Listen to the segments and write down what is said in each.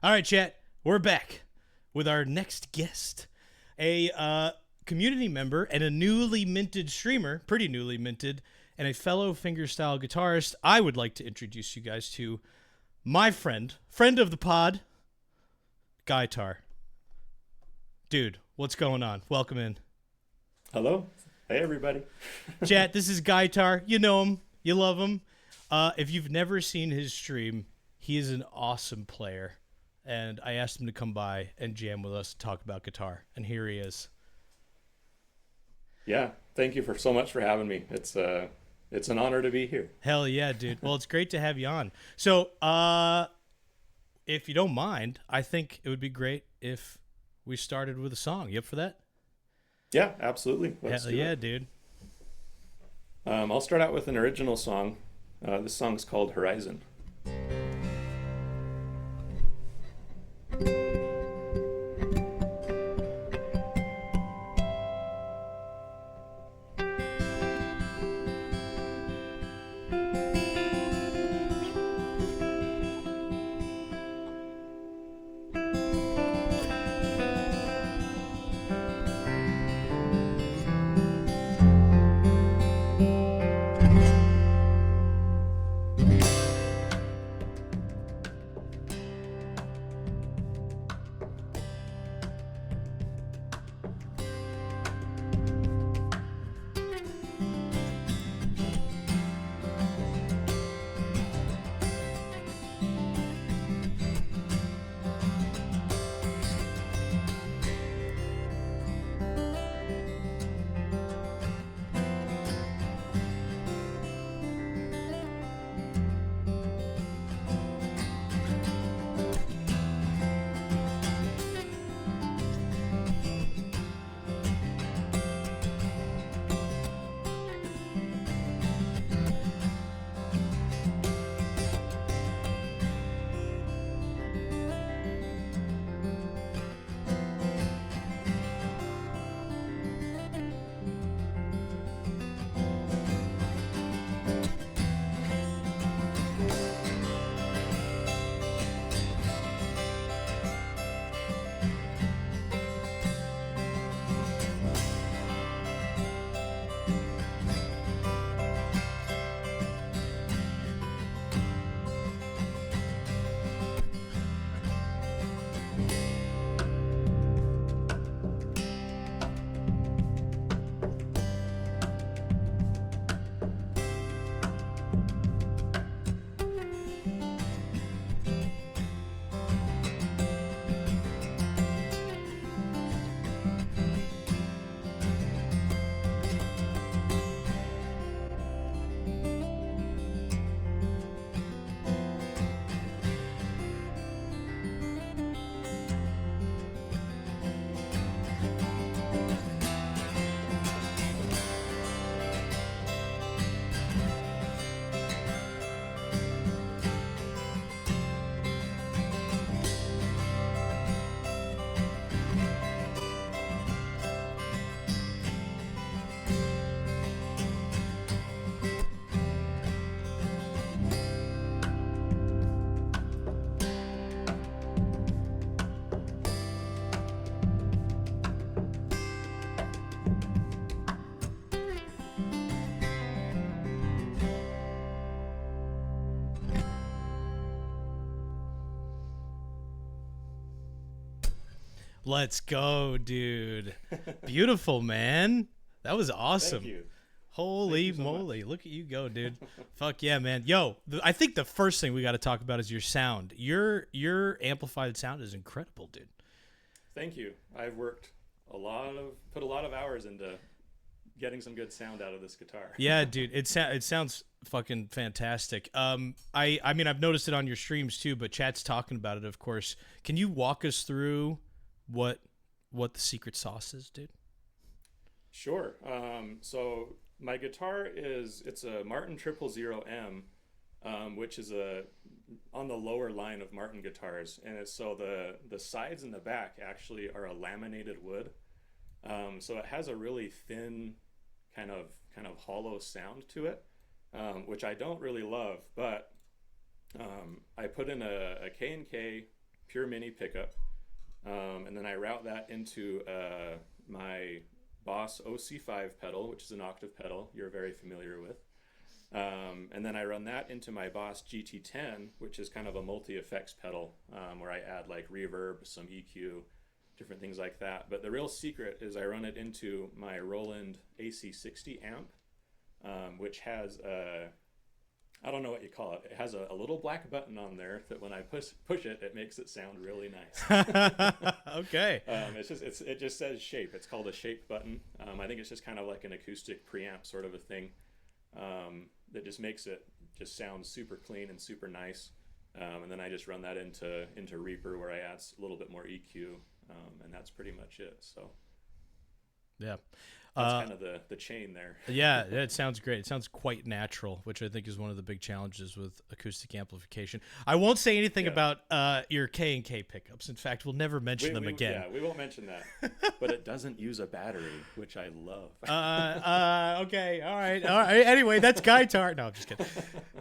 All right, chat. We're back with our next guest, a community member and a newly minted streamer, pretty newly minted, and a fellow fingerstyle guitarist. I would like to introduce you guys to my friend of the pod, Guytar. Dude, what's going on? Welcome in. Hello. Hey, everybody. Chat, this is Guytar. You know him. You love him. If you've never seen his stream, he is an awesome player. And I asked him to come by and jam with us and talk about guitar. And here he is. Yeah, thank you for so much for having me. It's an honor to be here. Hell yeah, dude. Well, it's great to have you on. So, if you don't mind, I think it would be great if we started with a song. You up for that? Yeah, absolutely. Hell yeah, dude. I'll start out with an original song. This song is called Horizon. Let's go, dude. Beautiful, man. That was awesome. Thank you. Holy Thank you so moly. Look at you go, dude. Fuck yeah, man. Yo, I think the first thing we got to talk about is your sound. Your amplified sound is incredible, dude. Thank you. I've put a lot of hours into getting some good sound out of this guitar. Yeah, dude. It sounds fucking fantastic. I mean, I've noticed it on your streams too, but chat's talking about it, of course. Can you walk us through what the secret sauce is, dude? Sure. So my guitar it's a Martin 000M, which is on the lower line of Martin guitars, and so the sides and the back actually are a laminated wood. So it has a really thin, kind of hollow sound to it, which I don't really love. But I put in a K&K pure mini pickup, and then I route that into my Boss OC5 pedal, which is an octave pedal you're very familiar with. And then I run that into my Boss GT10, which is kind of a multi-effects pedal, where I add like reverb, some EQ, different things like that. But the real secret is I run it into my Roland AC60 amp, which has I don't know what you call it. It has a little black button on there that when I push it, it makes it sound really nice. Okay. It just says shape. It's called a shape button. I think it's just kind of like an acoustic preamp sort of a thing, that just makes it just sound super clean and super nice. And then I just run that into Reaper, where I add a little bit more EQ, and that's pretty much it. So Yeah. that's kind of the chain there. Yeah, it sounds great. It sounds quite natural, which I think is one of the big challenges with acoustic amplification. I won't say anything about your K&K pickups. In fact, we'll never mention them again. Yeah, we won't mention that. But it doesn't use a battery, which I love. Okay, all right. Anyway, that's guitar. No, I'm just kidding.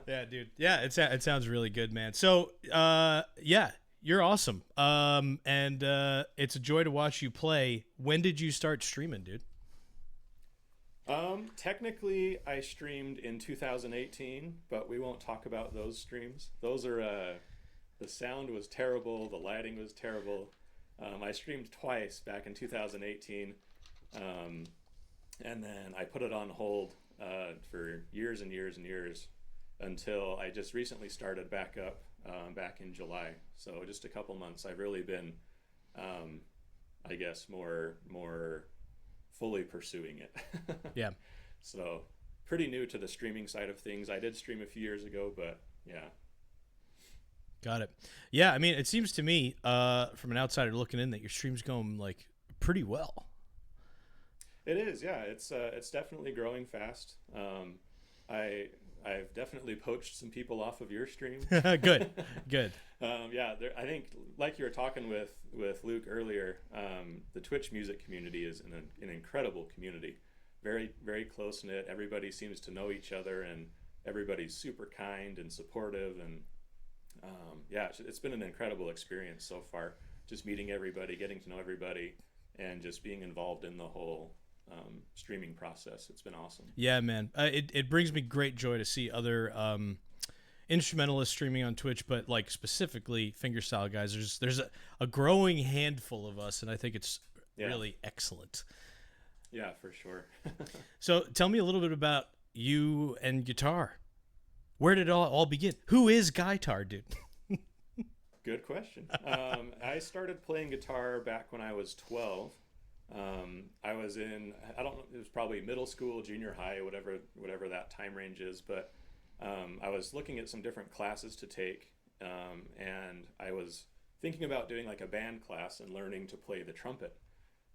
Yeah, dude. Yeah, it sounds really good, man. So, yeah, you're awesome. And it's a joy to watch you play. When did you start streaming, dude? Technically, I streamed in 2018, but we won't talk about those streams. Those are, the sound was terrible, the lighting was terrible. I streamed twice back in 2018, and then I put it on hold for years and years and years until I just recently started back up back in July. So just a couple months. I've really been, I guess, more fully pursuing it. Yeah. So pretty new to the streaming side of things. I did stream a few years ago, but yeah. Got it. Yeah, I mean, it seems to me, from an outsider looking in, that your stream's going like pretty well. It is, yeah. It's definitely growing fast. I've definitely poached some people off of your stream. Good. Yeah, I think like you were talking with Luke earlier, the Twitch music community is an incredible community, very very close knit. Everybody seems to know each other, and everybody's super kind and supportive, and yeah, it's been an incredible experience so far. Just meeting everybody, getting to know everybody, and just being involved in the whole streaming process. It's been awesome. Yeah, man. It brings me great joy to see other instrumentalists streaming on Twitch, but like specifically fingerstyle guys. There's a growing handful of us, and I think it's really excellent. Yeah, for sure. So tell me a little bit about you and guitar. Where did it all begin? Who is Guitar, dude? Good question. I started playing guitar back when I was 12. I was in, I don't know, it was probably middle school, junior high, whatever that time range is, but I was looking at some different classes to take, and I was thinking about doing like a band class and learning to play the trumpet.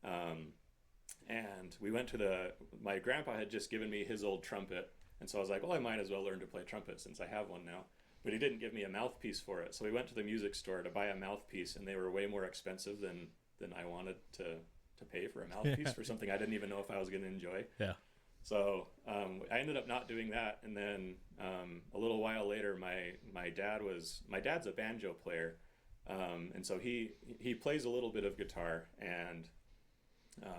And we went to my grandpa had just given me his old trumpet, and so I was like, well, I might as well learn to play trumpet since I have one now. But he didn't give me a mouthpiece for it, so we went to the music store to buy a mouthpiece, and they were way more expensive than I wanted to pay for a mouthpiece for something I didn't even know if I was going to enjoy. Yeah. So I ended up not doing that, and then a little while later, my dad's a banjo player, and so he plays a little bit of guitar, and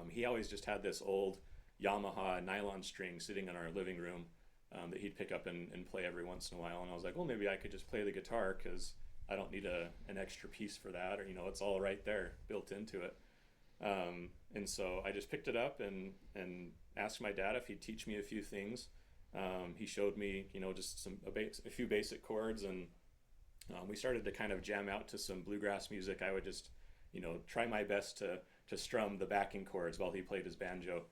he always just had this old Yamaha nylon string sitting in our living room that he'd pick up and play every once in a while, and I was like, well, maybe I could just play the guitar because I don't need an extra piece for that, or it's all right there built into it. And so I just picked it up and asked my dad if he'd teach me a few things. He showed me, just a few basic chords, and we started to kind of jam out to some bluegrass music. I would just, try my best to strum the backing chords while he played his banjo,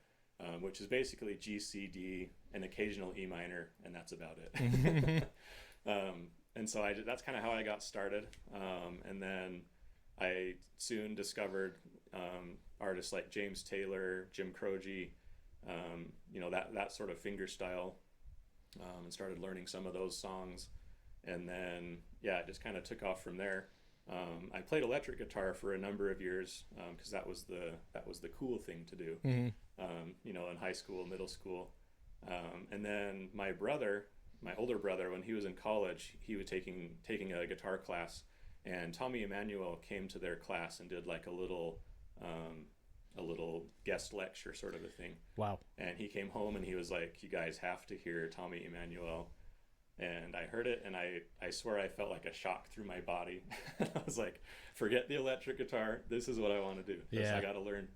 which is basically G, C, D, an occasional E minor, and that's about it. And so that's kind of how I got started. And then I soon discovered artists like James Taylor, Jim Croce, that sort of finger style, and started learning some of those songs. And then, it just kind of took off from there. I played electric guitar for a number of years because that was the cool thing to do, in high school, middle school. And then my older brother, when he was in college, he was taking a guitar class, and Tommy Emmanuel came to their class and did like a little guest lecture sort of a thing. Wow. And he came home and he was like, "You guys have to hear Tommy Emmanuel." And I heard it, and I swear I felt like a shock through my body. I was like, forget the electric guitar. This is what I want to do. Yeah. I got to learn.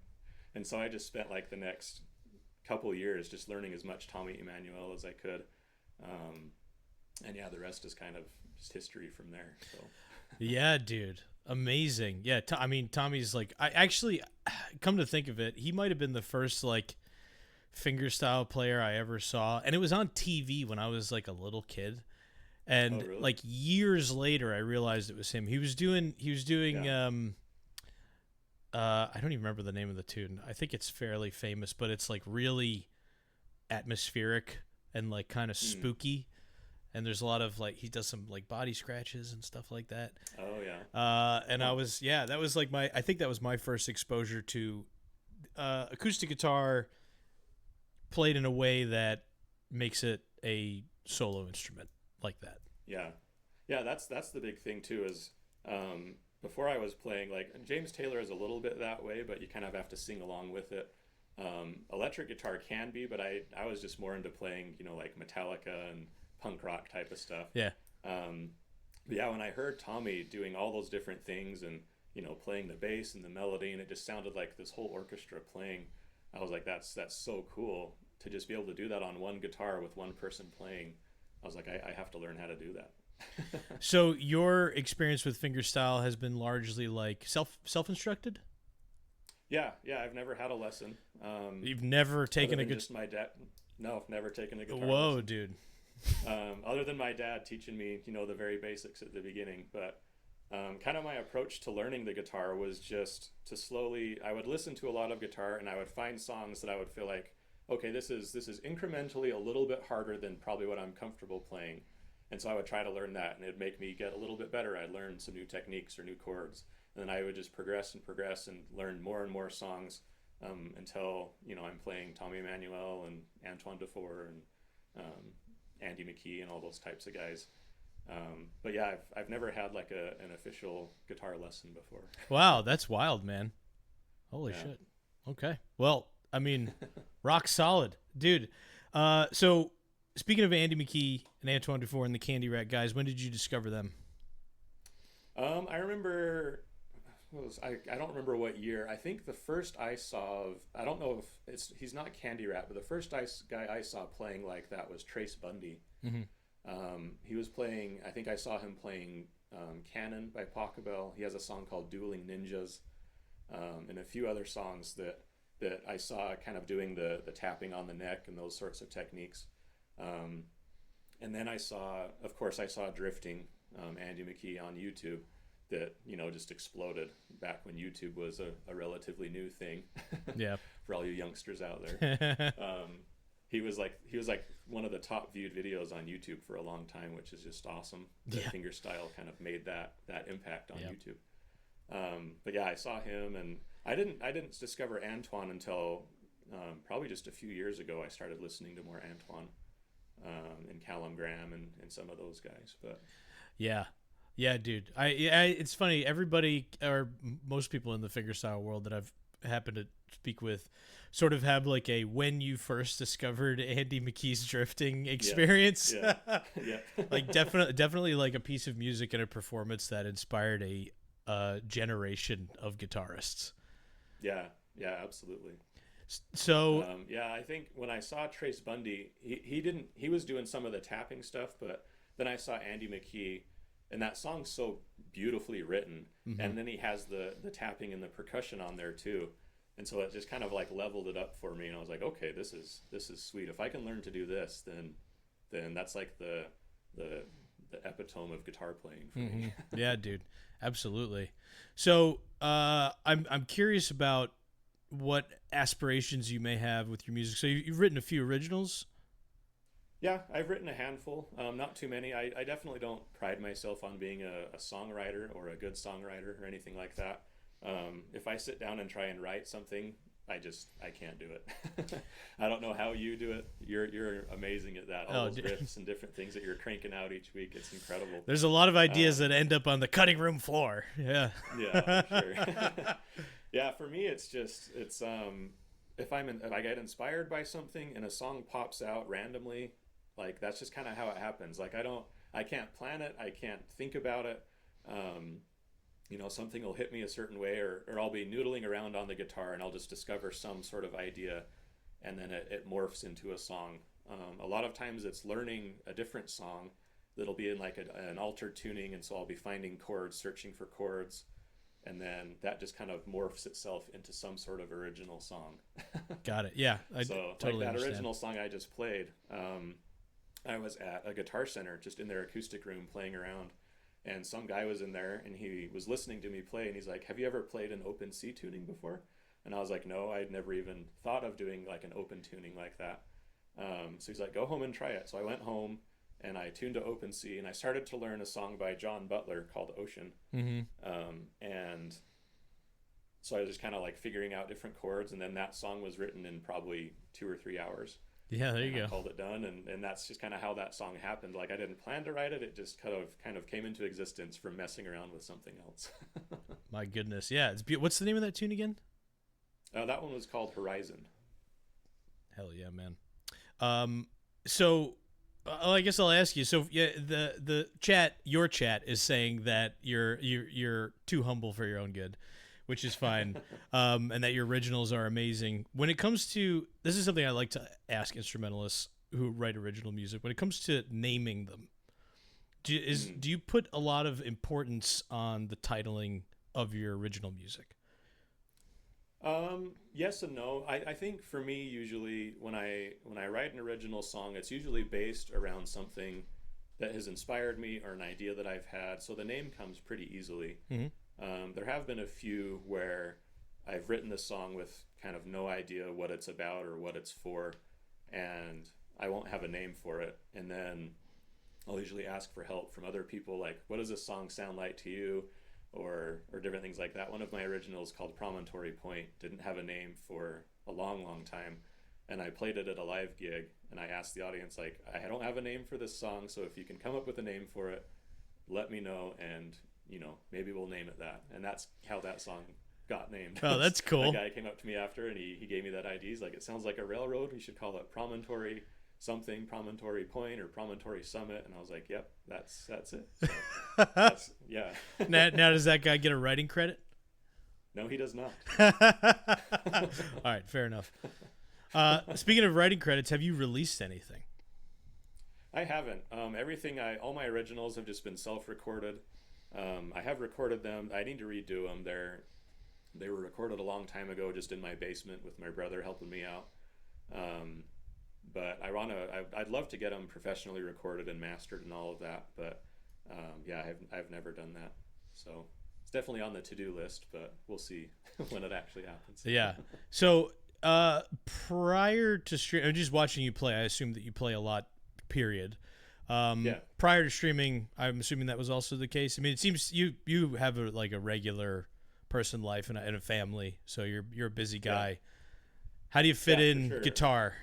And so I just spent like the next couple years just learning as much Tommy Emmanuel as I could. And yeah, the rest is kind of just history from there. So. Yeah, dude. Amazing. Yeah. I mean, Tommy's like, I actually, come to think of it, he might have been the first like fingerstyle player I ever saw, and it was on TV when I was like a little kid, and really? like years later I realized it was him. He was doing Yeah. I don't even remember the name of the tune. I think it's fairly famous, but it's like really atmospheric and like kind of spooky, and there's a lot of like, he does some like body scratches and stuff like that. Oh yeah. And I was, yeah, that was like I think that was my first exposure to acoustic guitar played in a way that makes it a solo instrument like that. Yeah. Yeah, that's the big thing too is before I was playing, like James Taylor is a little bit that way, but you kind of have to sing along with it. Electric guitar can be, but I was just more into playing, like Metallica and punk rock type of stuff. Yeah. But yeah, when I heard Tommy doing all those different things and, playing the bass and the melody, and it just sounded like this whole orchestra playing, I was like, that's so cool to just be able to do that on one guitar with one person playing. I was like, I have to learn how to do that. So your experience with fingerstyle has been largely like self-instructed? Yeah, I've never had a lesson. You've never taken a good... Just my dad. No, I've never taken a guitar Whoa, lesson. dude. Other than my dad teaching me, the very basics at the beginning. But kind of my approach to learning the guitar was just to slowly, I would listen to a lot of guitar and I would find songs that I would feel like, okay, this is incrementally a little bit harder than probably what I'm comfortable playing. And so I would try to learn that, and it'd make me get a little bit better. I'd learn some new techniques or new chords. And then I would just progress and learn more and more songs until, I'm playing Tommy Emmanuel and Antoine Dufour and Andy McKee and all those types of guys. But yeah, I've never had like an official guitar lesson before. Wow, that's wild, man. Holy Yeah. shit. Okay. Well, I mean, rock solid. Dude, so speaking of Andy McKee and Antoine Dufour and the Candy Rat guys, when did you discover them? I remember, I don't remember what year. I think the first I saw of, I don't know if he's not Candy Rat, but the first guy I saw playing like that was Trace Bundy. Mm-hmm. He was playing, I think I saw him playing Cannon by Pachelbel. He has a song called Dueling Ninjas, and a few other songs that I saw kind of doing the tapping on the neck and those sorts of techniques. And then I saw Drifting, Andy McKee on YouTube, that just exploded back when YouTube was a relatively new thing. Yeah. For all you youngsters out there. He was like one of the top viewed videos on YouTube for a long time, which is just awesome. The Yeah. fingerstyle kind of made that impact on Yep. YouTube. But yeah, I saw him, and I didn't discover Antoine until probably just a few years ago. I started listening to more Antoine and Callum Graham and some of those guys. But Yeah. Yeah, dude. It's funny. Everybody, or most people in the fingerstyle world that I've happened to speak with, sort of have like a when you first discovered Andy McKee's drifting experience. Yeah. Yeah. Like definitely like a piece of music and a performance that inspired a generation of guitarists. Yeah, absolutely. So I think when I saw Trace Bundy, he was doing some of the tapping stuff, but then I saw Andy McKee, and that song's so beautifully written, and then he has the tapping and the percussion on there too, and so it just kind of like leveled it up for me, and I was like, okay, this is sweet. If I can learn to do this, then that's like the epitome of guitar playing for me. Yeah, dude, absolutely. So I'm curious about what aspirations you may have with your music. So you've written a few originals. Yeah, I've written a handful, not too many. I definitely don't pride myself on being a songwriter or a good songwriter or anything like that. If I sit down and try and write something, I can't do it. I don't know how you do it. You're amazing at that. All those riffs and different things that you're cranking out each week. It's incredible. There's a lot of ideas that end up on the cutting room floor. Yeah. Yeah, I'm sure. Yeah, for me, it's if I get inspired by something and a song pops out randomly, like that's just kind of how it happens. Like I can't plan it. I can't think about it. Something will hit me a certain way, or I'll be noodling around on the guitar and I'll just discover some sort of idea, and then it morphs into a song. A lot of times it's learning a different song that'll be in like an altered tuning, and so I'll be finding chords, searching for chords, and then that just kind of morphs itself into some sort of original song. Got it. Yeah, so totally like that understand. original song I just played, I was at a guitar center just in their acoustic room playing around, and some guy was in there and he was listening to me play, and he's like, have you ever played an open C tuning before? And I was like, no, I'd never even thought of doing like an open tuning like that. So he's like, go home and try it. So I went home and I tuned to open C, and I started to learn a song by John Butler called Ocean. And so I was just kind of like figuring out different chords, and then that song was written in probably 2 or 3 hours. Yeah, there you go. I called it done, and that's just kind of how that song happened. Like I didn't plan to write it; it just kind of came into existence from messing around with something else. My goodness, yeah. What's the name of that tune again? That one was called Horizon. Hell yeah, man. So I guess I'll ask you. So yeah, your chat is saying that you're too humble for your own good, which is fine, and that your originals are amazing. When it comes to, this is something I like to ask instrumentalists who write original music. When it comes to naming them, do you put a lot of importance on the titling of your original music? Yes and no. I think for me, usually when I write an original song, it's usually based around something that has inspired me or an idea that I've had. So the name comes pretty easily. There have been a few where I've written the song with kind of no idea what it's about or what it's for, and I won't have a name for it. And then I'll usually ask for help from other people, like, what does this song sound like to you? Or different things like that. One of my originals, called Promontory Point, didn't have a name for a long time, and I played it at a live gig, and I asked the audience, like, I don't have a name for this song, so if you can come up with a name for it, let me know, and maybe we'll name it that. And that's how that song got named. Oh, that's cool. A guy came up to me after, and he gave me that idea. He's like, it sounds like a railroad, we should call it Promontory something, Promontory Point or Promontory Summit. And I was like, yep, that's it. So yeah. now does that guy get a writing credit? No, he does not. All right, fair enough. Speaking of writing credits, have you released anything? I haven't. All my originals have just been self-recorded. I have recorded them. I need to redo them. They were recorded a long time ago, just in my basement with my brother helping me out. But I'd love to get them professionally recorded and mastered and all of that. But yeah, I've never done that. So it's definitely on the to-do list, but we'll see when it actually happens. Yeah. So prior to I'm just watching you play. I assume that you play a lot, period. Yeah. Prior to streaming, I'm assuming that was also the case. I mean, it seems you have a regular person life and a family, so you're a busy guy. Yeah. How do you fit in guitar?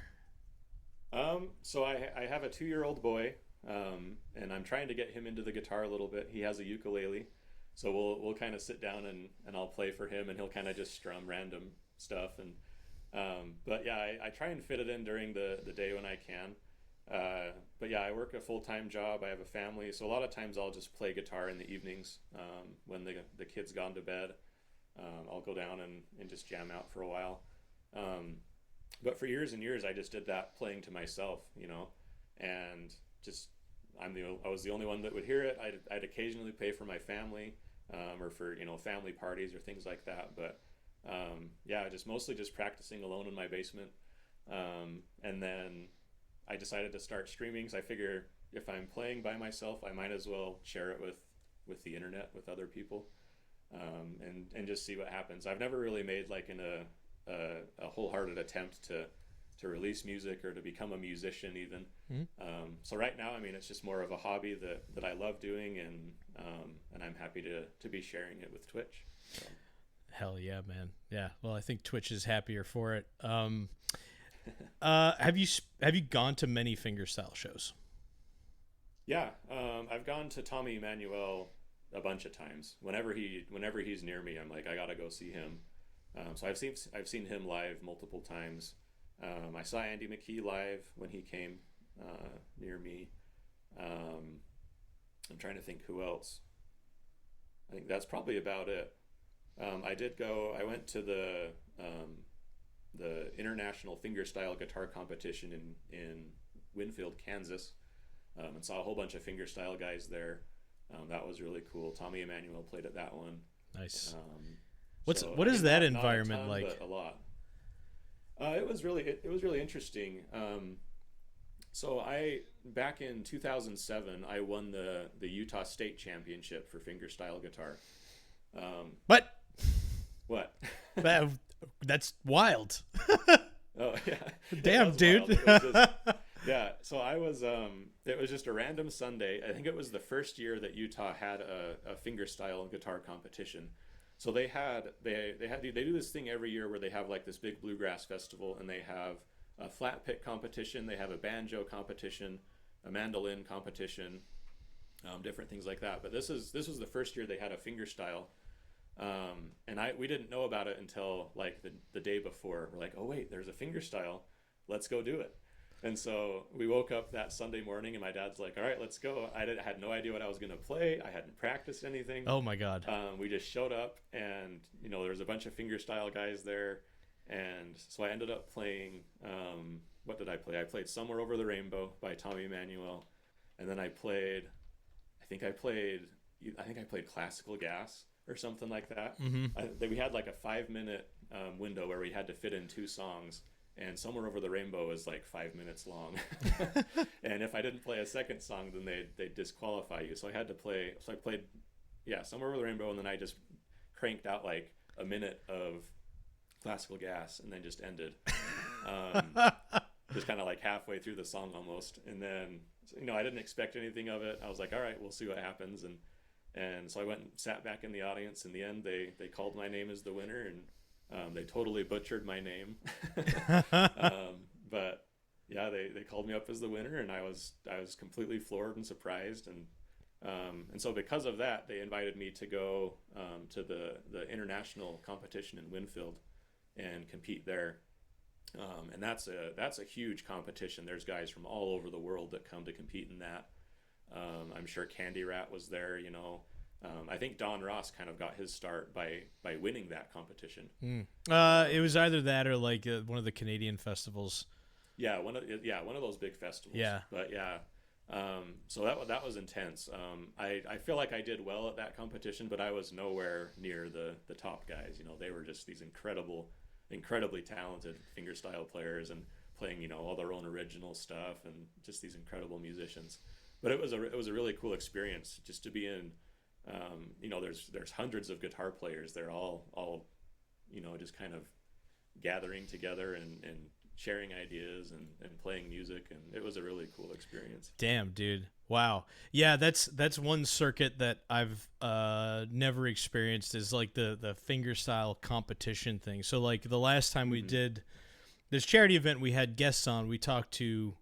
So I have a 2-year-old boy, and I'm trying to get him into the guitar a little bit. He has a ukulele, so we'll kind of sit down and I'll play for him, and he'll kind of just strum random stuff. And but yeah, I try and fit it in during the day when I can. But yeah, I work a full-time job. I have a family, so a lot of times I'll just play guitar in the evenings when the kid's gone to bed. I'll go down and just jam out for a while. But for years and years, I just did that playing to myself, and just I was the only one that would hear it. I'd occasionally play for my family, or for family parties or things like that. But yeah, just mostly just practicing alone in my basement. And then I decided to start streaming. So I figure if I'm playing by myself, I might as well share it with the internet, with other people, and just see what happens. I've never really made like a wholehearted attempt to release music or to become a musician even. So right now, I mean, it's just more of a hobby that I love doing, and I'm happy to be sharing it with Twitch. So. Hell yeah, man. Yeah. Well, I think Twitch is happier for it. Have you gone to many fingerstyle shows? Yeah, I've gone to Tommy Emmanuel a bunch of times. Whenever he's near me, I'm like, I gotta go see him. So I've seen him live multiple times. I saw Andy McKee live when he came near me. I'm trying to think who else. I think that's probably about it. I did go. I went to the International Fingerstyle Guitar Competition in Winfield, Kansas, and saw a whole bunch of fingerstyle guys there. That was really cool. Tommy Emmanuel played at that one. Nice. What is that not environment a ton, like? but a lot. It was really interesting. So I back in 2007, I won the Utah State Championship for fingerstyle guitar. What? What? That's wild. Oh yeah. Damn, dude. Yeah. So I was. It was just a random Sunday. I think it was the first year that Utah had a fingerstyle guitar competition. So they do this thing every year where they have like this big bluegrass festival, and they have a flat pick competition, they have a banjo competition, a mandolin competition, different things like that. But this was the first year they had a fingerstyle, and we didn't know about it until like the day before. We're like, oh wait, there's a fingerstyle, let's go do it. And so we woke up that Sunday morning, and my dad's like, all right, let's go. I had no idea what I was going to play. I hadn't practiced anything. Oh, my God. We just showed up, and, there was a bunch of fingerstyle guys there. And so I ended up playing, what did I play? I played Somewhere Over the Rainbow by Tommy Emmanuel. And then I think I played Classical Gas or something like that. Mm-hmm. We had like a 5-minute window where we had to fit in 2 songs. And Somewhere Over the Rainbow is like 5 minutes long. And if I didn't play a second song, then they'd disqualify you. So I had to play. So I played, Somewhere Over the Rainbow, and then I just cranked out like a minute of Classical Gas, and then just ended. Just kind of like halfway through the song almost. And then, I didn't expect anything of it. I was like, all right, we'll see what happens. And so I went and sat back in the audience. In the end, they called my name as the winner, and they totally butchered my name. But yeah, they called me up as the winner, and I was completely floored and surprised. And so because of that, they invited me to go to the international competition in Winfield and compete there. And that's a huge competition. There's guys from all over the world that come to compete in that. I'm sure Candy Rat was there, I think Don Ross kind of got his start by winning that competition. It was either that or like one of the Canadian festivals. Yeah, one of those big festivals. Yeah. But yeah, so that was intense. I feel like I did well at that competition, but I was nowhere near the top guys. They were just these incredibly talented fingerstyle players and playing all their own original stuff, and just these incredible musicians. But it was a really cool experience just to be in. There's hundreds of guitar players. They're all just kind of gathering together and sharing ideas and playing music, and it was a really cool experience. Damn, dude. Wow. Yeah, that's one circuit that I've never experienced, is like the fingerstyle competition thing. So like the last time we did this charity event, we had guests on. We talked to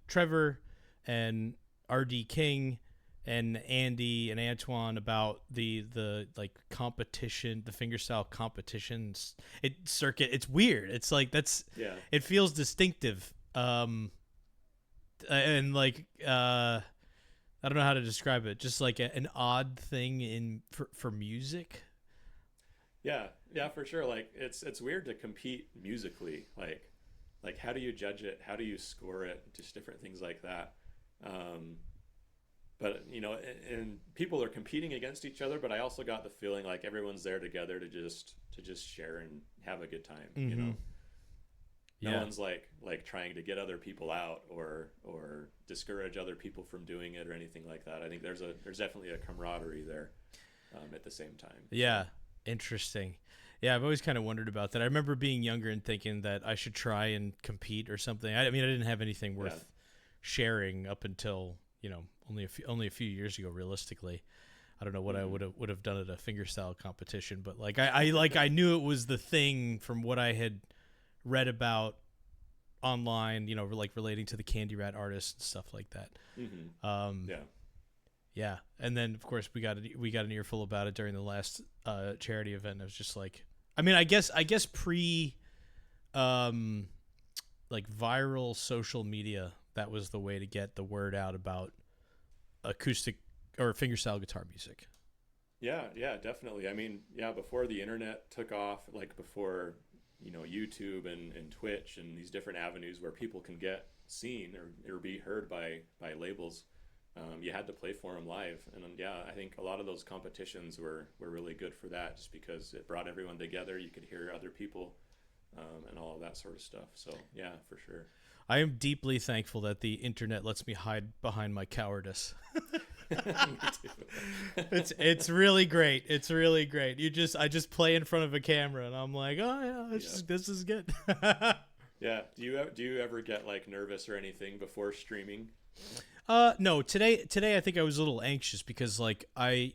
Trevor and RD King and Andy and Antoine about the like competition, the fingerstyle competitions. It's weird. It's like it feels distinctive. And like I don't know how to describe it. Just like an odd thing for music. Yeah, for sure. Like it's weird to compete musically. Like how do you judge it? How do you score it? Just different things like that. But and people are competing against each other, but I also got the feeling like everyone's there together to just share and have a good time. Mm-hmm. No one's like trying to get other people out or discourage other people from doing it or anything like that. I think there's definitely a camaraderie there at the same time. Yeah, interesting. Yeah, I've always kind of wondered about that. I remember being younger and thinking that I should try and compete or something. I mean, I didn't have anything worth sharing up until only a few years ago, realistically. I don't know what I would have done at a fingerstyle competition, but like I knew it was the thing from what I had read about online, you know, like relating to the Candy Rat artists and stuff like that. Yeah. Yeah, and then of course we got an earful about it during the last charity event. I was just like, I mean, I guess pre, like viral social media, that was the way to get the word out about acoustic or fingerstyle guitar music. Yeah, yeah, definitely. I mean, yeah, before the internet took off, like before, you know, YouTube and Twitch and these different avenues where people can get seen or be heard by labels, you had to play for them live. And yeah, I think a lot of those competitions were really good for that, just because it brought everyone together. You could hear other people, and all of that sort of stuff. So yeah, for sure. I am deeply thankful that the internet lets me hide behind my cowardice. Me too. It's really great. It's really great. I just play in front of a camera and I'm like, oh yeah, this is good. Yeah. Do you ever get like nervous or anything before streaming? No. Today I think I was a little anxious because like I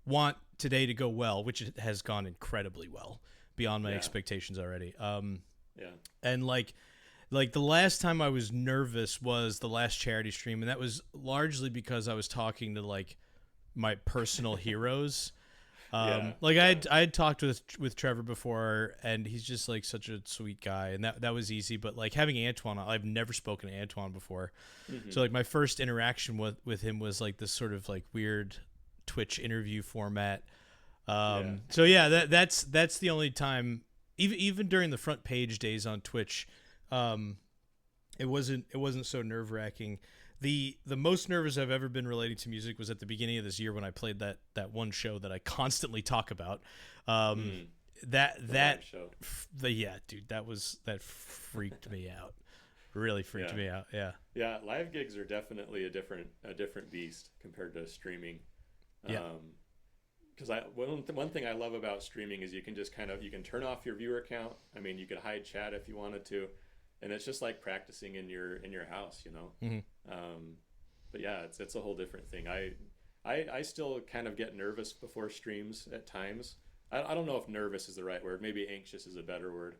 want today to go well, which it has gone incredibly well, beyond my expectations already. Yeah. And like the last time I was nervous was the last charity stream, and that was largely because I was talking to like my personal heroes. Like I had talked with Trevor before, and he's just like such a sweet guy, and that was easy. But like having Antoine, I've never spoken to Antoine before, so like my first interaction with him was like this sort of like weird Twitch interview format. So yeah, that's the only time, even during the front page days on Twitch, it wasn't so nerve-wracking. The most nervous I've ever been relating to music was at the beginning of this year when I played that one show that I constantly talk about. That show. Dude, that freaked me out. Really freaked me out. Yeah. Yeah, live gigs are definitely a different beast compared to streaming. Because one thing I love about streaming is you can just you can turn off your viewer count. I mean, you could hide chat if you wanted to, and it's just like practicing in your house, you know. But yeah, it's a whole different thing. I still kind of get nervous before streams at times. I don't know if nervous is the right word. Maybe anxious is a better word,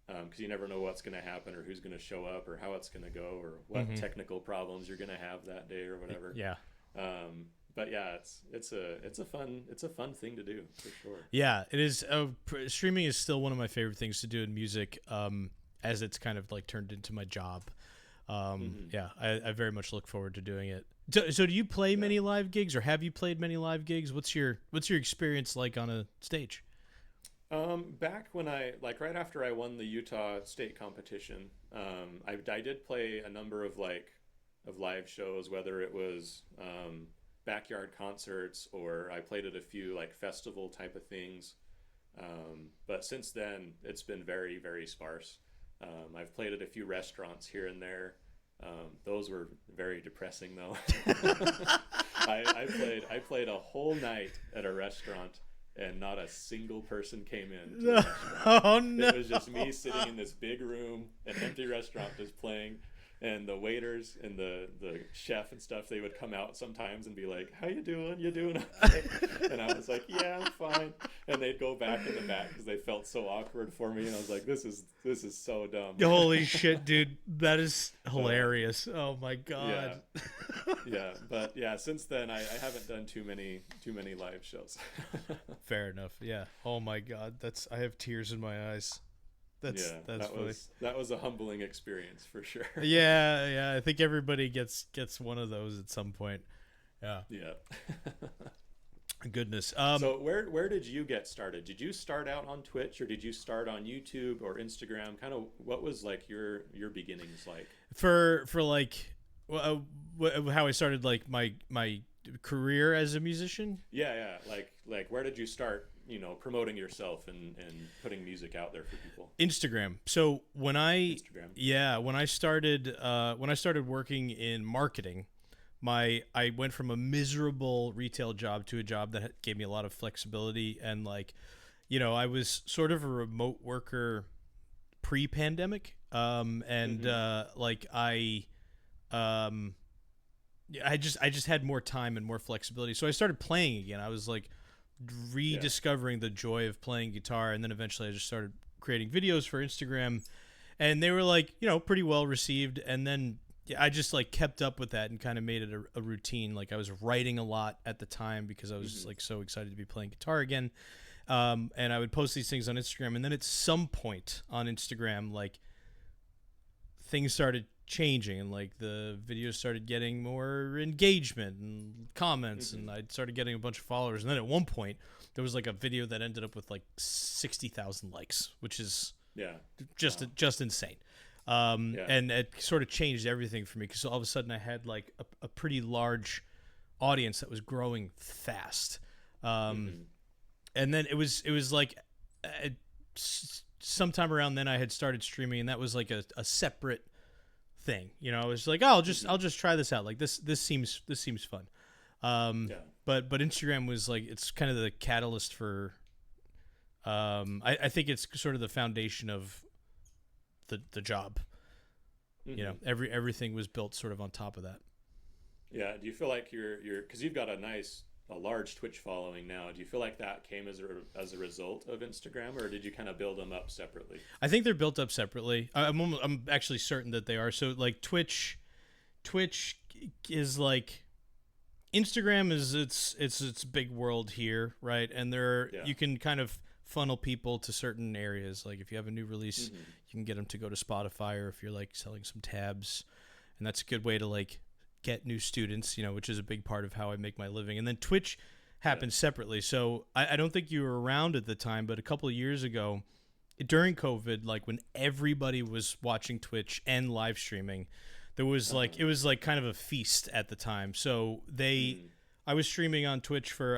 because you never know what's going to happen or who's going to show up or how it's going to go or what technical problems you're going to have that day or whatever. Yeah. But yeah, it's a fun thing to do for sure. Yeah, it is. Streaming is still one of my favorite things to do in music, as it's kind of like turned into my job. Yeah, I very much look forward to doing it. So do you play many live gigs, or have you played many live gigs? What's your experience like on a stage? Back when right after I won the Utah state competition, I did play a number of live shows, whether it was backyard concerts or I played at a few like festival type of things. But since then, it's been very, very sparse. I've played at a few restaurants here and there. Those were very depressing though. I played a whole night at a restaurant and not a single person came in to the restaurant. Oh no. It was just me sitting in this big room, an empty restaurant just playing. And the waiters and the chef and stuff, they would come out sometimes and be like, "How you doing? You doing okay?" And I was like, "Yeah, I'm fine." And they'd go back in the back because they felt so awkward for me. And I was like, "This is so dumb." Holy shit, dude, that is hilarious. Oh my god. Yeah, but yeah, since then I haven't done too many live shows. Fair enough. Yeah. Oh my god, I have tears in my eyes. That's funny. That was a humbling experience for sure. Yeah. I think everybody gets one of those at some point. Yeah. Goodness. So where did you get started? Did you start out on Twitch, or did you start on YouTube or Instagram? Kind of what was like your beginnings like? For like how I started like my career as a musician? Yeah. Like where did you start? You know, promoting yourself and putting music out there for people. Instagram. So when I started working in marketing, I went from a miserable retail job to a job that gave me a lot of flexibility, and like, you know, I was sort of a remote worker pre-pandemic, like I I just had more time and more flexibility. So I started playing again. I was like Yeah. rediscovering the joy of playing guitar, and then eventually I just started creating videos for Instagram, and they were like, pretty well received. And then yeah, I just like kept up with that and kind of made it a routine. Like I was writing a lot at the time because I was Hmm. like so excited to be playing guitar again. And I would post these things on Instagram, and then at some point on Instagram, like things started changing, and like the videos started getting more engagement and comments, Hmm. and I started getting a bunch of followers. And then at one point, there was like a video that ended up with like 60,000 likes, which is Yeah. just Wow. just insane. Yeah. And it sort of changed everything for me because all of a sudden I had like a pretty large audience that was growing fast. Um, Hmm. and then it was like sometime around then I had started streaming, and that was like a separate thing. I was like, oh, I'll Hmm. just try this out. Like this seems fun. Um, Yeah. but Instagram was like, it's kind of the catalyst for. I think it's sort of the foundation of the job. Hmm. Everything was built sort of on top of that. Yeah. Do you feel like you're because you've got a large Twitch following now? Do you feel like that came as a result of Instagram, or did you kind of build them up separately? I think they're built up separately. I'm actually certain that they are. So like Twitch is like Instagram is its big world here, right? And Yeah. you can kind of funnel people to certain areas. Like if you have a new release, Hmm. you can get them to go to Spotify, or if you're like selling some tabs, and that's a good way to like get new students, which is a big part of how I make my living. And then Twitch Yeah. happens separately. So I don't think you were around at the time, but a couple of years ago, during COVID, like when everybody was watching Twitch and live streaming, there was Uh-huh. like it was like kind of a feast at the time. So Mm. I was streaming on Twitch for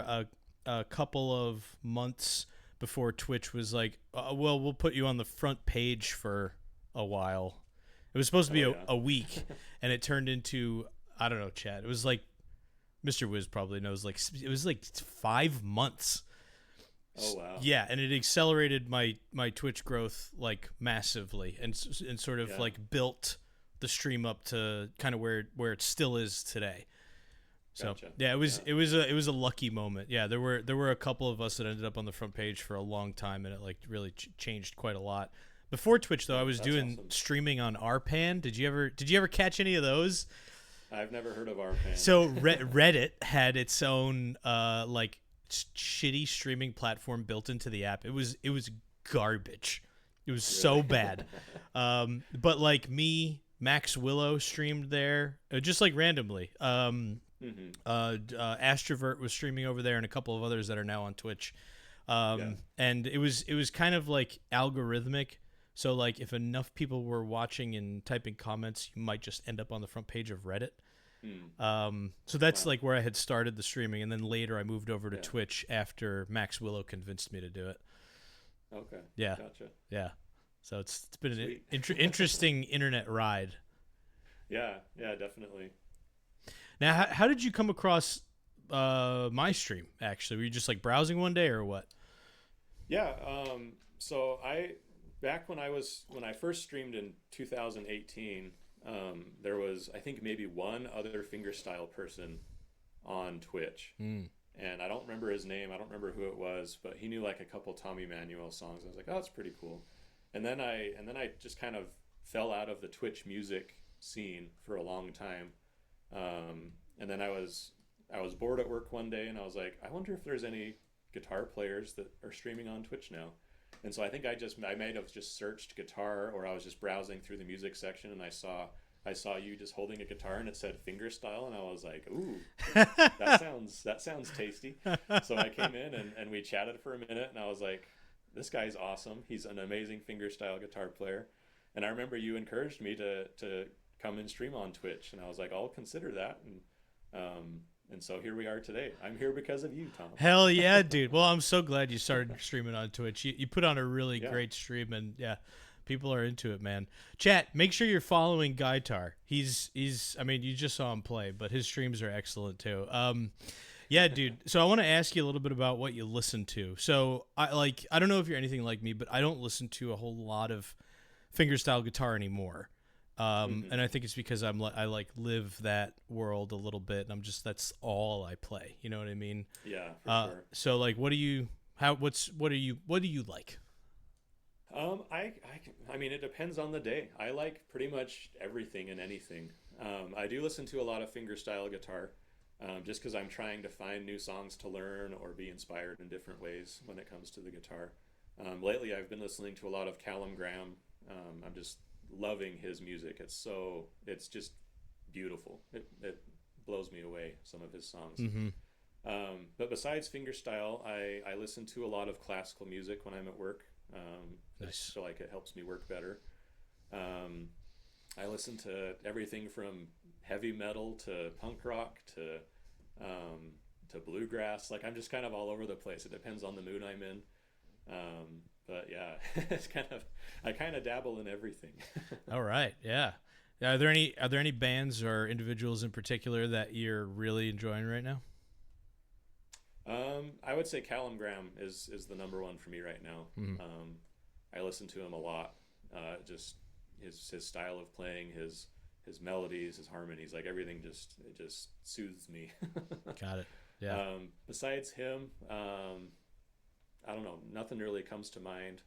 a couple of months before Twitch was like, well, we'll put you on the front page for a while. It was supposed to be Oh a, yeah. a week, and it turned into, I don't know, Chad. It was like Mr. Wiz probably knows. Like it was like 5 months. Oh wow. Yeah, and it accelerated my Twitch growth like massively, and sort of Yeah. like built the stream up to kind of where it still is today. So Gotcha. yeah, Yeah. it was a lucky moment. Yeah, there were a couple of us that ended up on the front page for a long time, and it like really changed quite a lot. Before Twitch though, I was That's doing awesome. streaming on RPan. Did you ever catch any of those? I've never heard of RPan. So Reddit had its own like shitty streaming platform built into the app. It was garbage. It was so Really? bad. But like me, Max Willow streamed there, just like randomly. Hmm. Astrovert was streaming over there, and a couple of others that are now on Twitch. Yeah. And it was kind of like algorithmic. So like if enough people were watching and typing comments, you might just end up on the front page of Reddit. Mm. So that's Wow. like where I had started the streaming, and then later I moved over to Yeah. Twitch after Max Willow convinced me to do it. Okay. Yeah, Gotcha. yeah. So it's been an Sweet. interesting internet ride. Yeah. Yeah. Definitely. Now, how did you come across my stream? Actually, were you just like browsing one day or what? Yeah. So I back when I first streamed in 2018, there was I think maybe one other fingerstyle person on Twitch, Mm. and I don't remember his name. I don't remember who it was, but he knew like a couple Tommy Manuel songs. I was like, oh, that's pretty cool. And then I just kind of fell out of the Twitch music scene for a long time. And then I was bored at work one day, and I was like, I wonder if there's any guitar players that are streaming on Twitch now. And so I think I might have just searched guitar, or I was just browsing through the music section, and I saw you just holding a guitar, and it said fingerstyle, and I was like, ooh, that sounds tasty. So I came in, and we chatted for a minute, and I was like, this guy's awesome. He's an amazing fingerstyle guitar player. And I remember you encouraged me to come and stream on Twitch, and I was like, I'll consider that. And so here we are today. I'm here because of you, Tom. Hell yeah, dude. Well, I'm so glad you started streaming on Twitch. You put on a really Yeah. great stream, and yeah, people are into it, man. Chat, make sure you're following Guytar. He's I mean, you just saw him play, but his streams are excellent too. Yeah, dude. So I want to ask you a little bit about what you listen to. So I don't know if you're anything like me, but I don't listen to a whole lot of fingerstyle guitar anymore. And I think it's because I like live that world a little bit, and that's all I play. You know what I mean? Yeah, for sure. So like, what do you like? I mean, it depends on the day. I like pretty much everything and anything. I do listen to a lot of fingerstyle guitar, just because I'm trying to find new songs to learn or be inspired in different ways when it comes to the guitar. Lately, I've been listening to a lot of Callum Graham. I'm just loving his music. It's just beautiful. It blows me away, some of his songs. But besides fingerstyle, I listen to a lot of classical music when I'm at work. I just feel like it helps me work better. I listen to everything from heavy metal to punk rock to bluegrass. Like, I'm just kind of all over the place. It depends on the mood I'm in. But yeah, I kind of dabble in everything. All right, yeah. Are there any bands or individuals in particular that you're really enjoying right now? I would say Callum Graham is the number one for me right now. I listen to him a lot. Just his style of playing, his melodies, his harmonies, like everything just soothes me. Got it. Yeah. Besides him, I don't know. Nothing really comes to mind.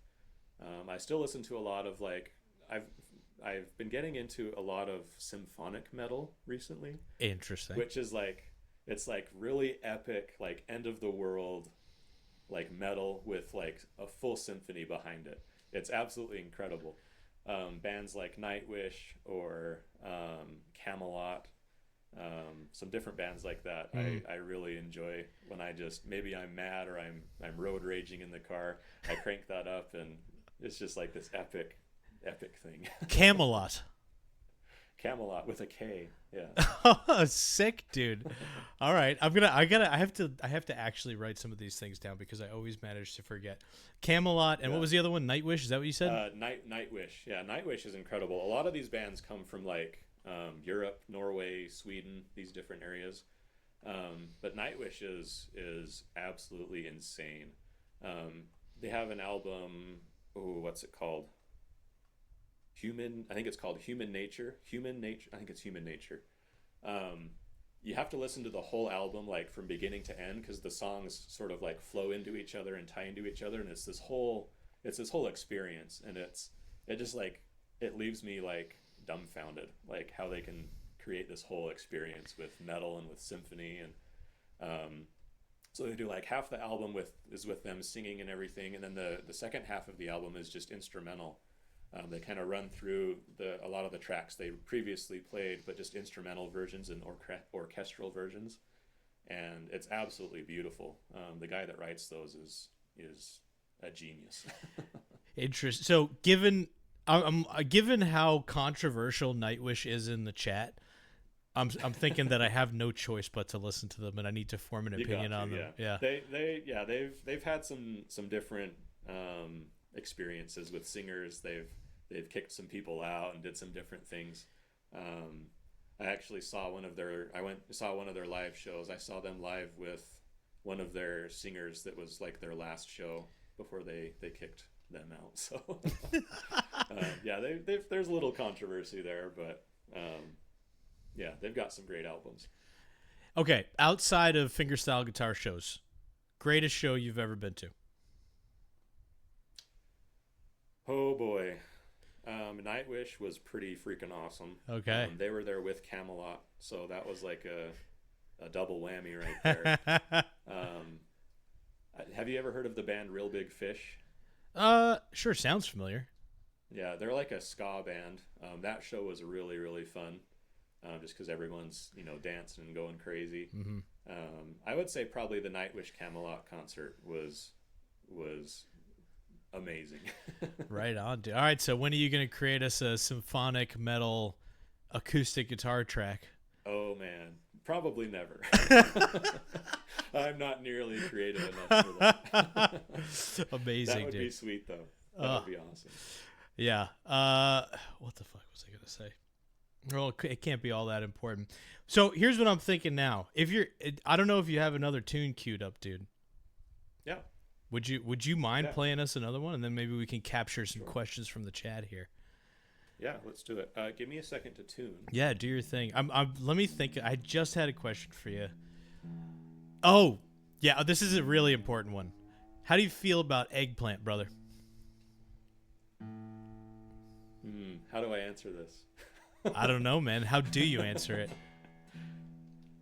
I still listen to a lot of I've been getting into a lot of symphonic metal recently. Interesting. Which is it's really epic, like end of the world, like metal with like a full symphony behind it. It's absolutely incredible. Bands like Nightwish or Camelot, some different bands like that. I really enjoy when maybe I'm mad or I'm road raging in the car. I crank that up and it's just like this epic thing. Camelot. Camelot with a K. Yeah. Oh, sick, dude. All right. I have to actually write some of these things down because I always manage to forget. Camelot, and what was the other one? Nightwish, is that what you said? Nightwish. Yeah, Nightwish is incredible. A lot of these bands come from Europe, Norway, Sweden, these different areas. But Nightwish is absolutely insane. They have an album, what's it called? I think it's called Human Nature. I think it's Human Nature. You have to listen to the whole album from beginning to end because the songs sort of flow into each other and tie into each other, and it's this whole experience, and it leaves me dumbfounded, how they can create this whole experience with metal and with symphony, and so they do half the album is with them singing and everything, and then the second half of the album is just instrumental. They kind of run through a lot of the tracks they previously played, but just instrumental versions and orchestral versions, and it's absolutely beautiful. The guy that writes those is a genius. Interesting. So given how controversial Nightwish is in the chat, I'm thinking that I have no choice but to listen to them, and I need to form an opinion on them. Yeah. They've had some different experiences with singers. They've kicked some people out and did some different things. I actually saw one of their live shows. I saw them live with one of their singers that was their last show before they kicked them out. So there's a little controversy there, but they've got some great albums. Okay, outside of fingerstyle guitar shows, greatest show you've ever been to? Oh boy. Nightwish was pretty freaking awesome. Okay. They were there with Camelot, so that was a double whammy right there. Have you ever heard of the band Real Big Fish? Sure, sounds familiar. Yeah, they're a ska band. That show was really, really fun, just because everyone's dancing and going crazy. I would say probably the Nightwish Camelot concert was amazing. Right on, dude. All right, so when are you going to create us a symphonic metal acoustic guitar track? Oh man, probably never. I'm not nearly creative enough for that. Amazing, that would dude. be sweet though. That would be awesome. Yeah. What the fuck was I going to say? Well, it can't be all that important. So here's what I'm thinking now. I don't know if you have another tune queued up, dude. Yeah. Would you mind playing us another one, and then maybe we can capture some questions from the chat here? Yeah, let's do it. Give me a second to tune. Yeah, do your thing. Let me think. I just had a question for you. Oh, yeah, this is a really important one. How do you feel about eggplant, brother? How do I answer this? I don't know, man. How do you answer it?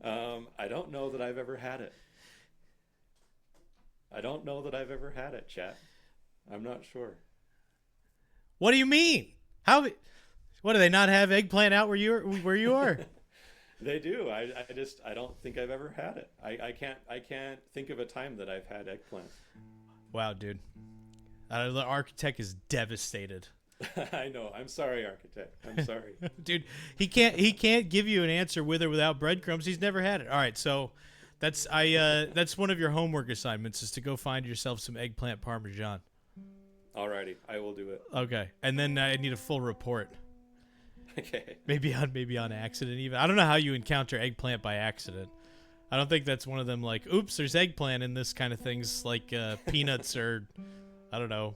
I don't know that I've ever had it. I don't know that I've ever had it, chat. I'm not sure. What do you mean? How? What do they not have eggplant out where you are? They do. I don't think I've ever had it. I can't think of a time that I've had eggplant. Wow, dude. The architect is devastated. I know. I'm sorry, architect. I'm sorry. Dude, he can't give you an answer with or without breadcrumbs. He's never had it. All right, so that's one of your homework assignments is to go find yourself some eggplant parmesan. Alrighty, I will do it. Okay, and then I need a full report. Okay. Maybe on accident even. I don't know how you encounter eggplant by accident. I don't think that's one of them like, oops, there's eggplant in this kind of things like peanuts or I don't know,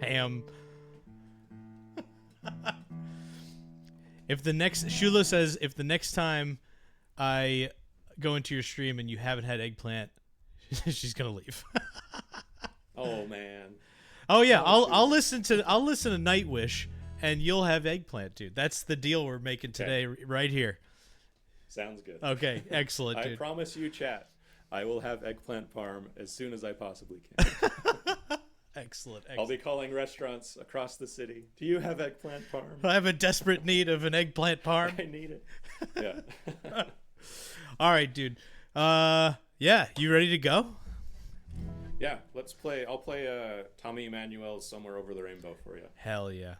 ham. Shula says if the next time I go into your stream and you haven't had eggplant, she's gonna leave. Oh man. Oh yeah, I'll listen to Nightwish and you'll have eggplant, dude. That's the deal we're making today, right here. Sounds good. Okay, excellent, dude. I promise you, chat, I will have eggplant parm as soon as I possibly can. Excellent. I'll be calling restaurants across the city. Do you have eggplant parm? I have a desperate need of an eggplant parm. I need it. Yeah. All right, dude. Yeah, you ready to go? Yeah, let's play. I'll play Tommy Emmanuel's Somewhere Over the Rainbow for you. Hell yeah.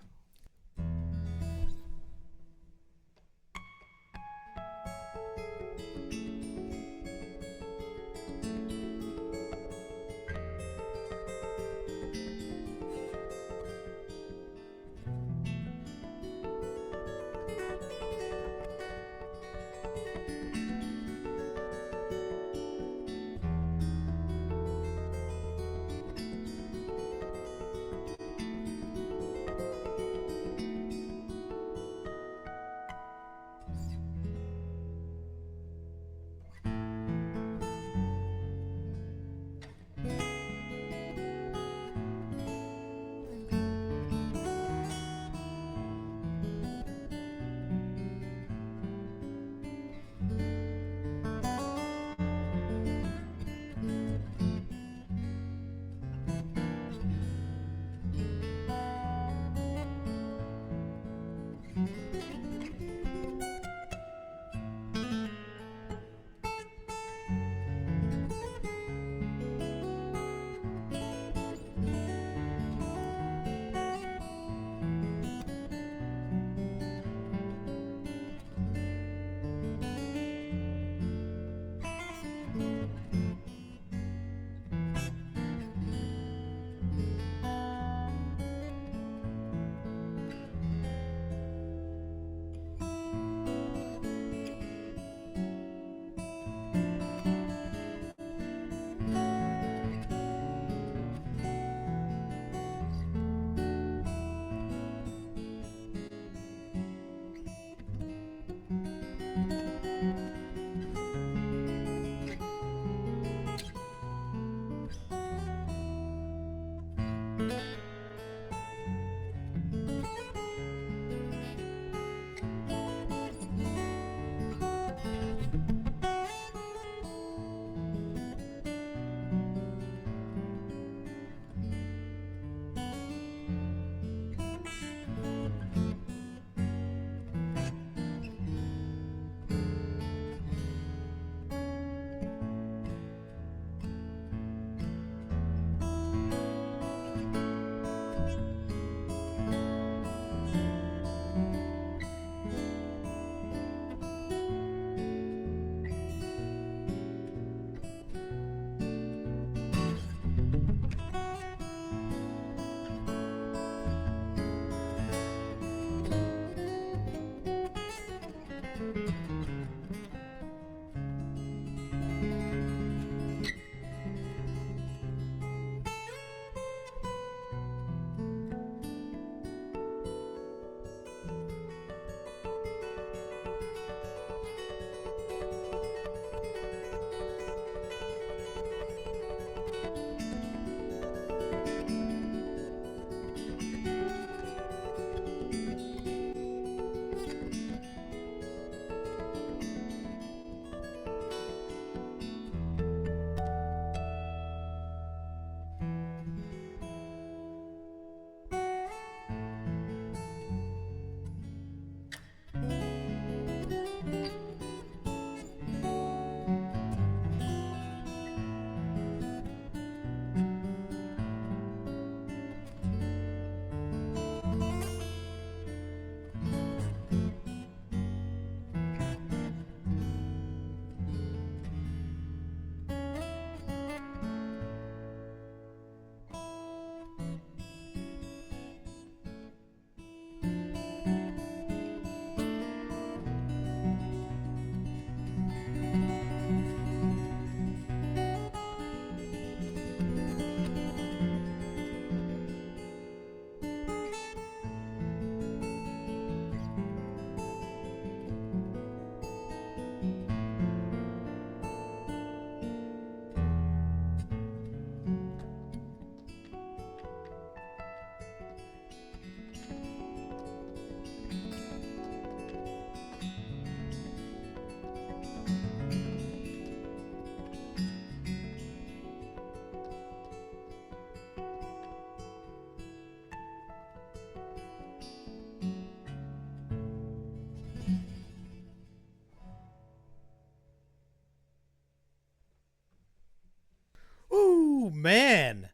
man.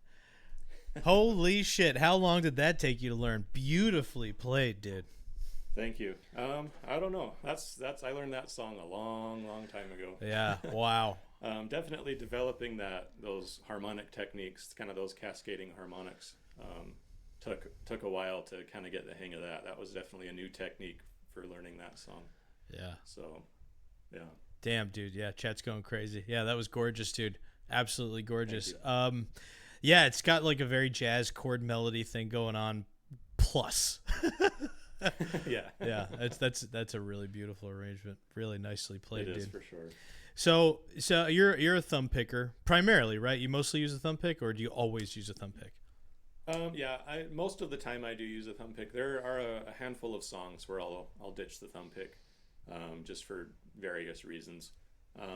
Holy shit. How long did that take you to learn? Beautifully played, dude. Thank you. I don't know. That's I learned that song a long time ago. Yeah. Wow. Definitely developing those harmonic techniques, kind of those cascading harmonics. Took a while to kind of get the hang of that. That was definitely a new technique for learning that song. Yeah. So, yeah. Damn, dude. Yeah, chat's going crazy. Yeah, that was gorgeous, dude. Absolutely gorgeous. Thank you. Yeah, it's got like a very jazz chord melody thing going on. Plus. Yeah. Yeah, that's a really beautiful arrangement. Really nicely played, It is dude. for sure. So you're a thumb picker primarily, right? You mostly use a thumb pick, or do you always use a thumb pick? Yeah, most of the time I do use a thumb pick. There are a handful of songs where I'll ditch the thumb pick, just for various reasons.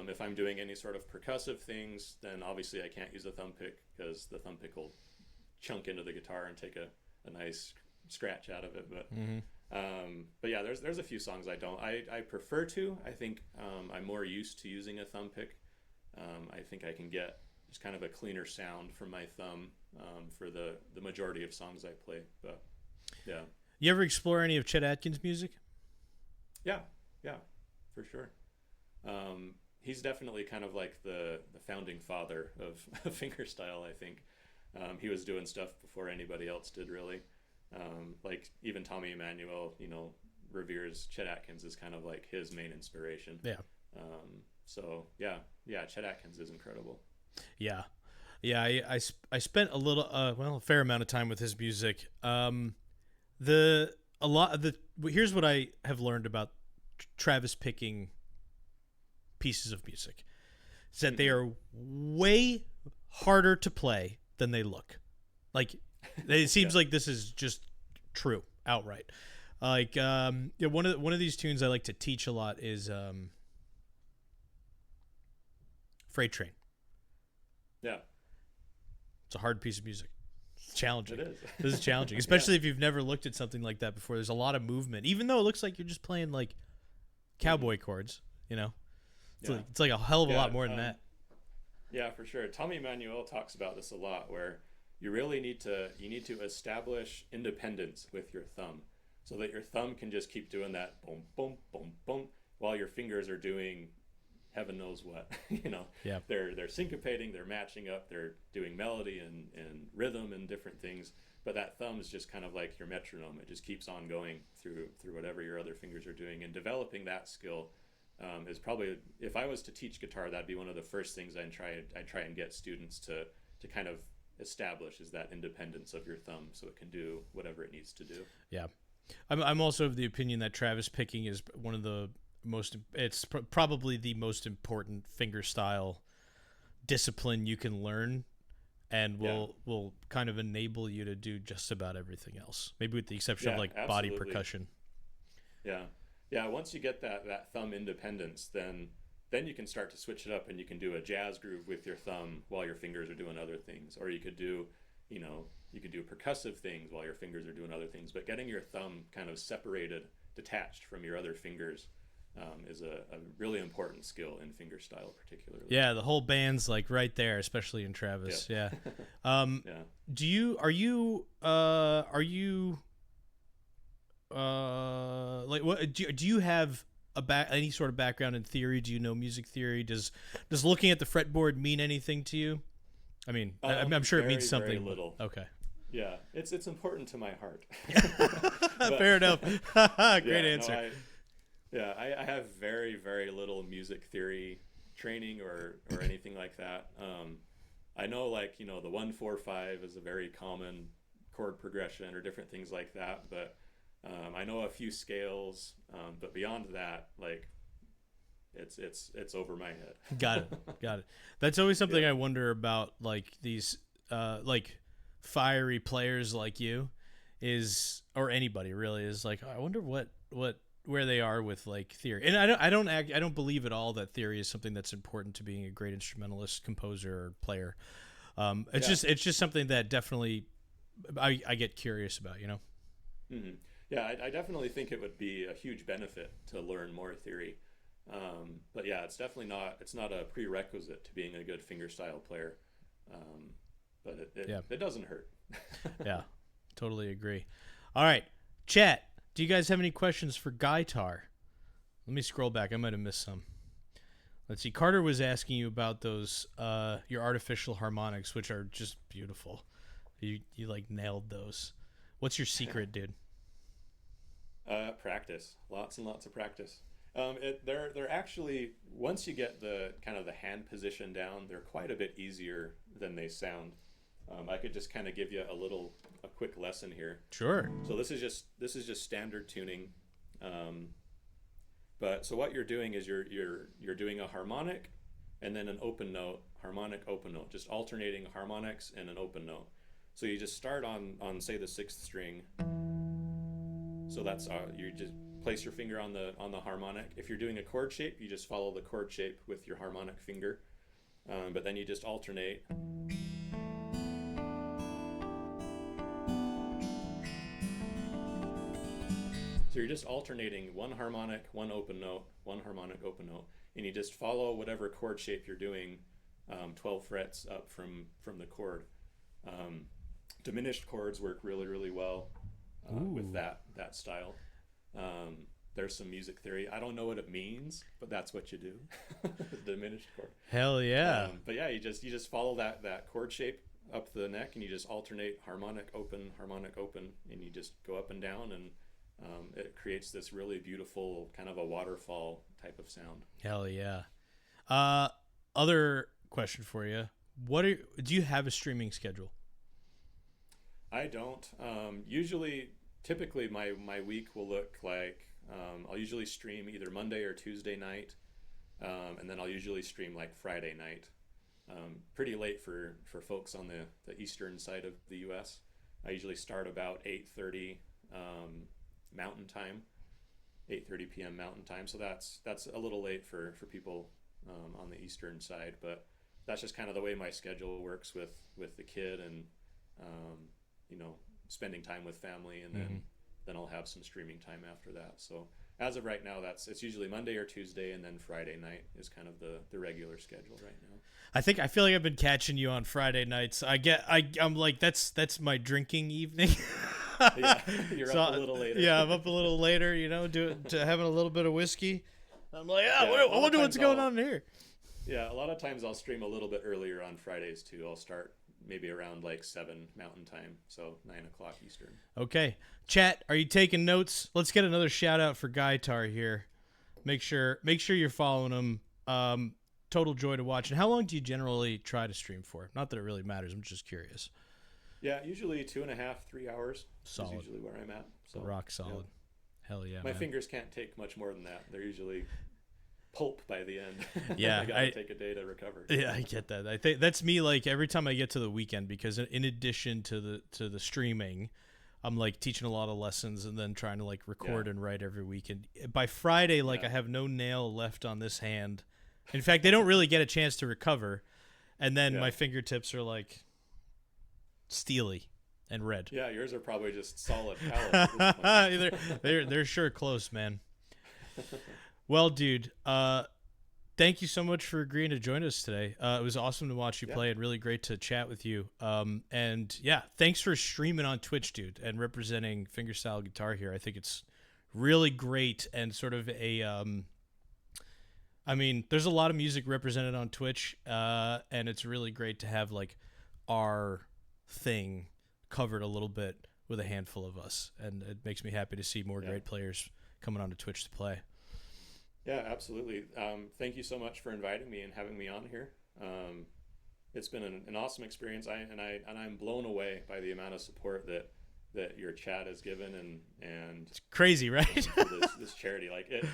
If I'm doing any sort of percussive things, then obviously I can't use a thumb pick because the thumb pick will chunk into the guitar and take a nice scratch out of it. But yeah, there's a few songs I don't. I prefer to. I think I'm more used to using a thumb pick. I think I can get just kind of a cleaner sound from my thumb for the majority of songs I play. But yeah. You ever explore any of Chet Atkins' music? Yeah, for sure. He's definitely kind of like the founding father of fingerstyle, I think. He was doing stuff before anybody else did, really. Like even Tommy Emmanuel, reveres Chet Atkins as kind of like his main inspiration. Yeah. So yeah, Chet Atkins is incredible. Yeah. I spent a fair amount of time with his music. Here's what I have learned about Travis picking pieces of music. Is that they are way harder to play than they look. Like it seems like this is just true outright. Like one of these tunes I like to teach a lot is Freight Train. Yeah. It's a hard piece of music. It's challenging. It is. This is challenging, especially if you've never looked at something like that before. There's a lot of movement, even though it looks like you're just playing like cowboy chords. It's like a hell of a lot more than that. Yeah, for sure. Tommy Emmanuel talks about this a lot, where you really need to establish independence with your thumb, so that your thumb can just keep doing that boom, boom, boom, boom, while your fingers are doing heaven knows what. Yeah. They're syncopating, they're matching up, they're doing melody and rhythm and different things. But that thumb is just kind of like your metronome. It just keeps on going through whatever your other fingers are doing. And developing that skill is probably, if I was to teach guitar, that'd be one of the first things I try and get students to kind of establish, is that independence of your thumb, so it can do whatever it needs to do. Yeah. I'm also of the opinion that Travis picking is one of the probably the most important fingerstyle discipline you can learn, and will kind of enable you to do just about everything else, maybe with the exception of like absolutely. body percussion. Yeah, once you get that thumb independence, then you can start to switch it up, and you can do a jazz groove with your thumb while your fingers are doing other things, or you could do percussive things while your fingers are doing other things. But getting your thumb kind of separated, detached from your other fingers, is a really important skill in fingerstyle, particularly. Yeah, the whole band's like right there, especially in Travis. Yeah. Do you like what do you have any sort of background in theory? Do you know music theory? Does looking at the fretboard mean anything to you? I mean, I'm sure it means something. Very little. Okay. Yeah, it's important to my heart. Fair enough. Great answer. I have very, very little music theory training or anything like that. I know, like, the 1-4-5 is a very common chord progression, or different things like that, but I know a few scales, but beyond that, like, it's over my head. Got it. That's always something I wonder about, like these like fiery players like you, or anybody really, is like, I wonder where they are with like theory. And I don't believe at all that theory is something that's important to being a great instrumentalist, composer, or player. It's just something that definitely I get curious about, Mm-hmm. Yeah, I definitely think it would be a huge benefit to learn more theory. But yeah, it's definitely not a prerequisite to being a good fingerstyle player. but it doesn't hurt. Yeah, totally agree. All right, chat. Do you guys have any questions for Guytar? Let me scroll back. I might have missed some. Let's see. Carter was asking you about those your artificial harmonics, which are just beautiful. You like nailed those. What's your secret, dude? Practice. Lots and lots of practice. They're actually, once you get the kind of the hand position down, they're quite a bit easier than they sound. I could just kind of give you a quick lesson here. Sure. So this is just standard tuning. But so what you're doing is you're doing a harmonic and then an open note, harmonic, open note, just alternating harmonics and an open note. So you just start on say the 6th string. So that's you just place your finger on the harmonic. If you're doing a chord shape, you just follow the chord shape with your harmonic finger. But then you just alternate. So you're just alternating one harmonic, one open note, one harmonic, open note, and you just follow whatever chord shape you're doing, 12 frets up from the chord. Diminished chords work really, really well with that style. There's some music theory. I don't know what it means, but that's what you do. Diminished chord. Hell yeah. But yeah, you just follow that chord shape up the neck, and you just alternate harmonic, open, and you just go up and down, and it creates this really beautiful kind of a waterfall type of sound. Hell yeah. Other question for you. Do you have a streaming schedule? I don't. Typically my week will look like I'll usually stream either Monday or Tuesday night, and then I'll usually stream like Friday night. Pretty late for folks on the eastern side of the U.S. I usually start about 8:30 Mountain Time, 8:30 p.m. Mountain Time. So that's a little late for people on the eastern side, but that's just kind of the way my schedule works with the kid and spending time with family, and then I'll have some streaming time after that. So as of right now, it's usually Monday or Tuesday, and then Friday night is kind of the regular schedule right now. I feel like I've been catching you on Friday nights. I'm like that's my drinking evening. Yeah, you're up a little later. Yeah, I'm up a little later. Having a little bit of whiskey. I'm like, I wonder what's going on here. Yeah, a lot of times I'll stream a little bit earlier on Fridays too. I'll start maybe around like 7 Mountain Time, so 9 o'clock Eastern. Okay, chat, are you taking notes? Let's get another shout out for Guytar here. Make sure you're following him. Total joy to watch. And how long do you generally try to stream for? Not that it really matters. I'm just curious. Yeah, usually 2.5, 3 hours. Solid. Is usually where I'm at. So rock solid. Yeah. Hell yeah. My fingers can't take much more than that. They're usually pulp by the end. Yeah, I gotta take a day to recover. Yeah, I get that. I think that's me. Like every time I get to the weekend, because in addition to the streaming, I'm like teaching a lot of lessons and then trying to like record and write every week. And by Friday, I have no nail left on this hand. In fact, they don't really get a chance to recover, and then my fingertips are like steely and red. Yeah, yours are probably just solid pallets. they're sure close, man. Well, dude, thank you so much for agreeing to join us today. It was awesome to watch you play and really great to chat with you. And yeah, thanks for streaming on Twitch, dude, and representing fingerstyle guitar here. I think it's really great and sort of there's a lot of music represented on Twitch, and it's really great to have like our thing covered a little bit with a handful of us, and it makes me happy to see more great players coming onto Twitch to play. Yeah, absolutely. Thank you so much for inviting me and having me on here. It's been an awesome experience. I'm blown away by the amount of support that your chat has given, and it's crazy, right? this charity, like it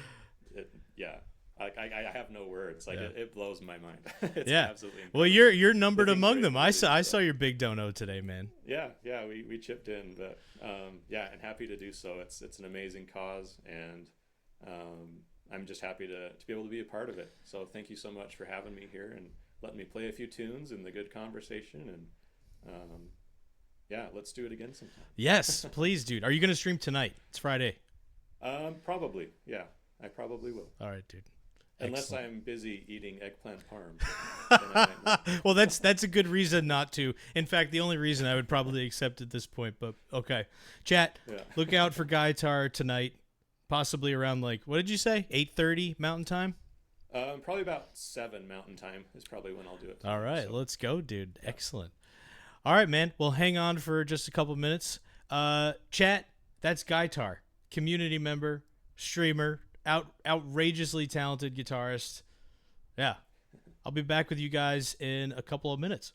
yeah. I have no words. Like it blows my mind. It's absolutely incredible. Well, you're numbered among them. I saw your big dono today, man. Yeah, we chipped in, but and happy to do so. It's an amazing cause, and I'm just happy to be able to be a part of it. So thank you so much for having me here and letting me play a few tunes and the good conversation, and let's do it again sometime. Yes, please, dude. Are you gonna stream tonight? It's Friday. Probably. Yeah, I probably will. All right, dude. Unless Excellent. I'm busy eating eggplant parm. Then I might not. Well, that's a good reason not to. In fact, the only reason I would probably accept at this point. But okay, chat. Yeah. Look out for Guitar tonight, possibly around like what did you say? 8:30 Mountain Time. Probably about 7 Mountain Time is probably when I'll do it. All right, So, let's go, dude. Excellent. All right, man. Well, hang on for just a couple minutes. Chat. That's Guitar, community member, streamer, outrageously talented guitarist. Yeah. I'll be back with you guys in a couple of minutes.